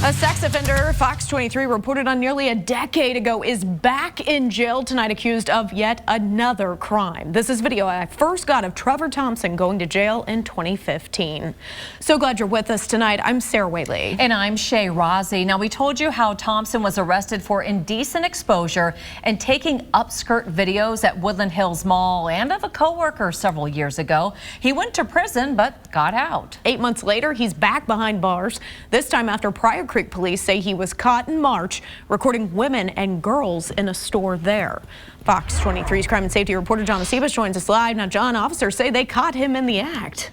A sex offender Fox 23 reported on nearly a decade ago is back in jail tonight, accused of yet another crime. This is video I first got of Trevor Thompson going to jail in 2015. So glad you're with us tonight. I'm Sarah Whaley. And I'm Shay Rozzi. Now, we told you how Thompson was arrested for indecent exposure and taking upskirt videos at Woodland Hills Mall and of a coworker several years ago. He went to prison but got out. 8 months later, he's back behind bars, this time after Pryor police say he was caught in March recording women and girls in a store there. Fox 23's crime and safety reporter John Acebas joins us live. Now, John, officers say they caught him in the act.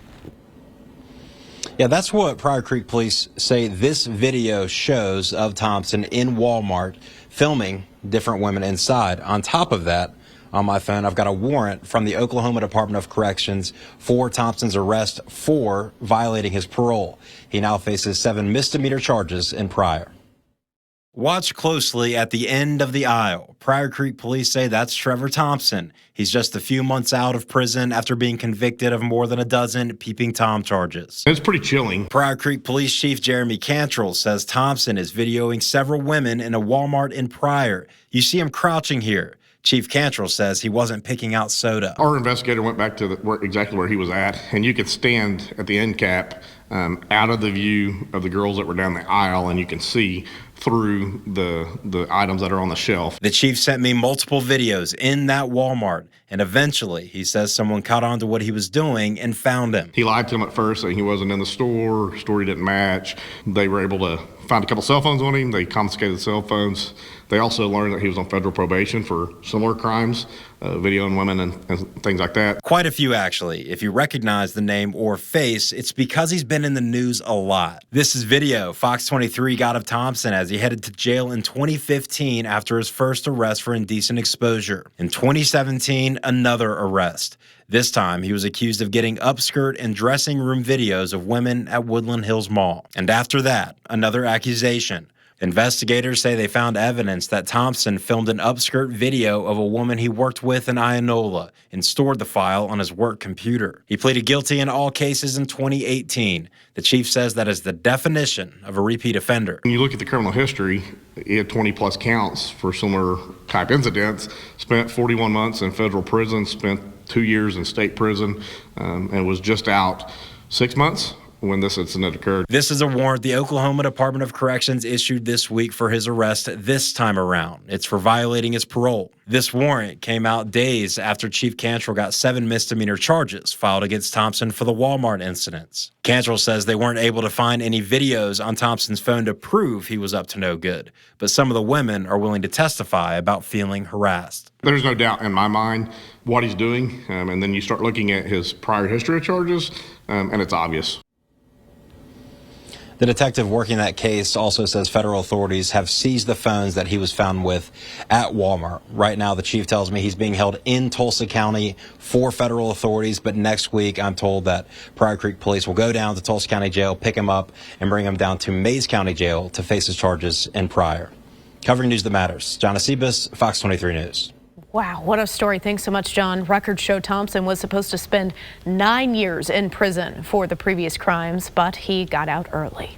Yeah, that's what Pryor Creek police say this video shows of Thompson in Walmart filming different women inside. On top of that, on my phone, I've got a warrant from the Oklahoma Department of Corrections for Thompson's arrest for violating his parole. He now faces 7 misdemeanor charges in Pryor. Watch closely at the end of the aisle. Pryor Creek police say that's Trevor Thompson. He's just a few months out of prison after being convicted of more than a dozen peeping Tom charges. It's pretty chilling. Pryor Creek Police Chief Jeremy Cantrell says Thompson is videoing several women in a Walmart in Pryor. You see him crouching here. Chief Cantrell says he wasn't picking out soda. Our investigator went back to exactly where he was at, and you could stand at the end cap out of the view of the girls that were down the aisle, and you can see through the items that are on the shelf. The chief sent me multiple videos in that Walmart, and eventually he says someone caught on to what he was doing and found him. He lied to him at first, saying he wasn't in the store, story didn't match. They were able to find a couple cell phones on him. They confiscated the cell phones. They also learned that he was on federal probation for similar crimes, videoing women and things like that. Quite a few, actually. If you recognize the name or face, it's because he's been in the news a lot. This is video Fox 23 got of Thompson as he headed to jail in 2015 after his first arrest for indecent exposure. In 2017, another arrest. This time, he was accused of getting upskirt and dressing room videos of women at Woodland Hills Mall. And after that, another accusation. Investigators say they found evidence that Thompson filmed an upskirt video of a woman he worked with in Ionola and stored the file on his work computer. He pleaded guilty in all cases in 2018. The chief says that is the definition of a repeat offender. When you look at the criminal history, he had 20 plus counts for similar type incidents, spent 41 months in federal prison, spent 2 years in state prison, and was just out 6 months when this incident occurred. This is a warrant the Oklahoma Department of Corrections issued this week for his arrest this time around. It's for violating his parole. This warrant came out days after Chief Cantrell got 7 misdemeanor charges filed against Thompson for the Walmart incidents. Cantrell says they weren't able to find any videos on Thompson's phone to prove he was up to no good, but some of the women are willing to testify about feeling harassed. There's no doubt in my mind what he's doing, and then you start looking at his prior history of charges, and it's obvious. The detective working that case also says federal authorities have seized the phones that he was found with at Walmart. Right now, the chief tells me he's being held in Tulsa County for federal authorities, but next week I'm told that Pryor Creek police will go down to Tulsa County Jail, pick him up, and bring him down to Mays County Jail to face his charges in Pryor. Covering news that matters, John Acebas, Fox 23 News. Wow, what a story. Thanks so much, John. Records show Thompson was supposed to spend 9 years in prison for the previous crimes, but he got out early.